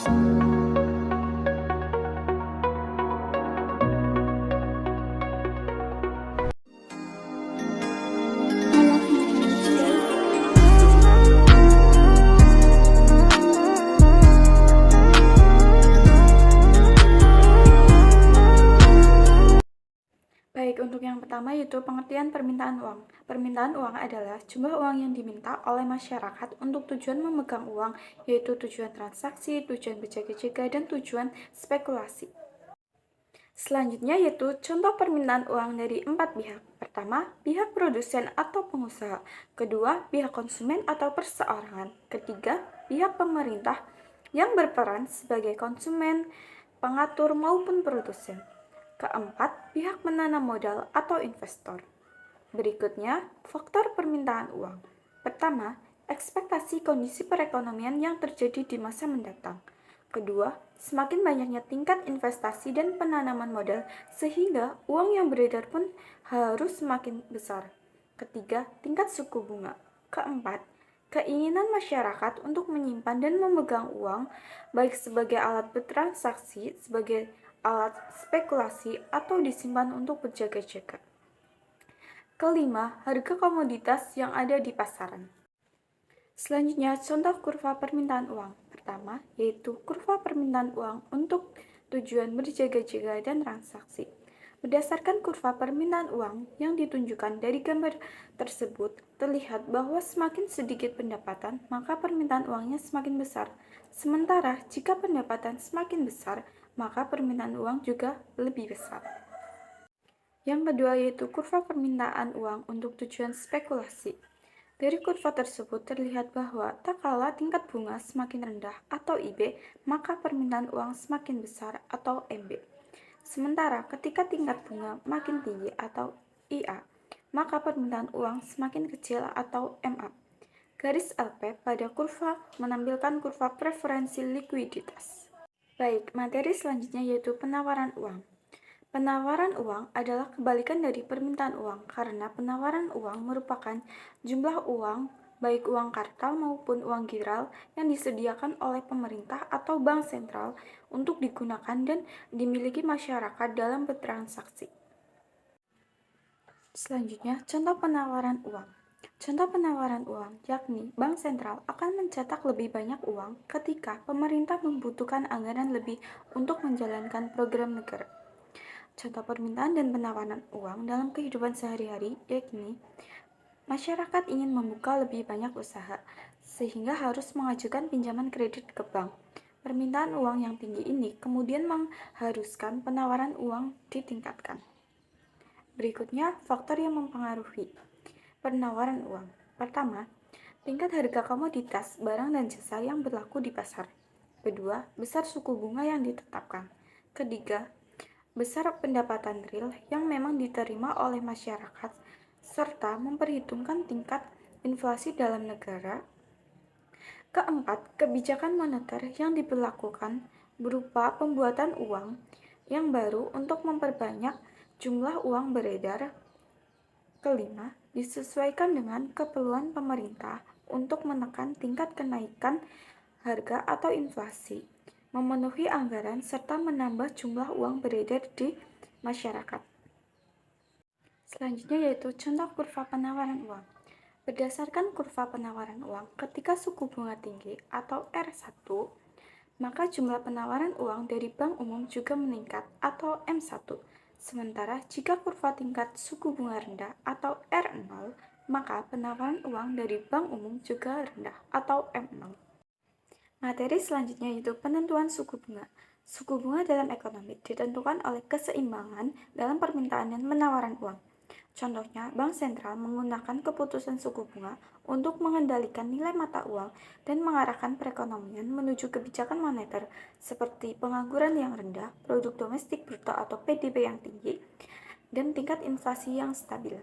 Baik, untuk yang pertama yaitu pengertian permintaan uang. Permintaan uang adalah jumlah uang yang diminta oleh masyarakat untuk tujuan memegang uang, yaitu tujuan transaksi, tujuan berjaga-jaga, dan tujuan spekulasi. Selanjutnya yaitu contoh permintaan uang dari 4 pihak. Pertama, pihak produsen atau pengusaha. Kedua, pihak konsumen atau perseorangan. Ketiga, pihak pemerintah yang berperan sebagai konsumen, pengatur maupun produsen. Keempat, pihak menanam modal atau investor. Berikutnya, faktor permintaan uang. Pertama, ekspektasi kondisi perekonomian yang terjadi di masa mendatang. Kedua, semakin banyaknya tingkat investasi dan penanaman modal sehingga uang yang beredar pun harus semakin besar. Ketiga, tingkat suku bunga. Keempat, keinginan masyarakat untuk menyimpan dan memegang uang baik sebagai alat bertransaksi, sebagai alat spekulasi, atau disimpan untuk berjaga-jaga. Kelima, harga komoditas yang ada di pasaran. Selanjutnya, contoh kurva permintaan uang. Pertama, yaitu kurva permintaan uang untuk tujuan berjaga-jaga dan transaksi. Berdasarkan kurva permintaan uang yang ditunjukkan dari gambar tersebut, terlihat bahwa semakin sedikit pendapatan, maka permintaan uangnya semakin besar. Sementara, jika pendapatan semakin besar, maka permintaan uang juga lebih besar. Yang kedua yaitu kurva permintaan uang untuk tujuan spekulasi. Dari kurva tersebut terlihat bahwa tak kala tingkat bunga semakin rendah atau IB, maka permintaan uang semakin besar atau MB. Sementara ketika tingkat bunga makin tinggi atau IA, maka permintaan uang semakin kecil atau MA. Garis LP pada kurva menampilkan kurva preferensi likuiditas. Baik, materi selanjutnya yaitu penawaran uang. Penawaran uang adalah kebalikan dari permintaan uang karena penawaran uang merupakan jumlah uang, baik uang kartal maupun uang giral yang disediakan oleh pemerintah atau bank sentral untuk digunakan dan dimiliki masyarakat dalam bertransaksi. Selanjutnya, contoh penawaran uang. Contoh penawaran uang yakni bank sentral akan mencetak lebih banyak uang ketika pemerintah membutuhkan anggaran lebih untuk menjalankan program negara. Contoh permintaan dan penawaran uang dalam kehidupan sehari-hari yakni masyarakat ingin membuka lebih banyak usaha sehingga harus mengajukan pinjaman kredit ke bank. Permintaan uang yang tinggi ini kemudian mengharuskan penawaran uang ditingkatkan. Berikutnya, faktor yang mempengaruhi penawaran uang. Pertama, tingkat harga komoditas, barang dan jasa yang berlaku di pasar. Kedua, besar suku bunga yang ditetapkan. Ketiga, besar pendapatan real yang memang diterima oleh masyarakat, serta memperhitungkan tingkat inflasi dalam negara. Keempat, kebijakan moneter yang diberlakukan berupa pembuatan uang yang baru untuk memperbanyak jumlah uang beredar. Kelima, disesuaikan dengan keperluan pemerintah untuk menekan tingkat kenaikan harga atau inflasi, memenuhi anggaran, serta menambah jumlah uang beredar di masyarakat. Selanjutnya yaitu contoh kurva penawaran uang. Berdasarkan kurva penawaran uang, ketika suku bunga tinggi atau R1, maka jumlah penawaran uang dari bank umum juga meningkat atau M1. Sementara jika kurva tingkat suku bunga rendah atau R0, maka penawaran uang dari bank umum juga rendah atau M0. Materi selanjutnya yaitu penentuan suku bunga. Suku bunga dalam ekonomi ditentukan oleh keseimbangan dalam permintaan dan penawaran uang. Contohnya, bank sentral menggunakan keputusan suku bunga untuk mengendalikan nilai mata uang dan mengarahkan perekonomian menuju kebijakan moneter seperti pengangguran yang rendah, produk domestik bruto atau PDB yang tinggi, dan tingkat inflasi yang stabil.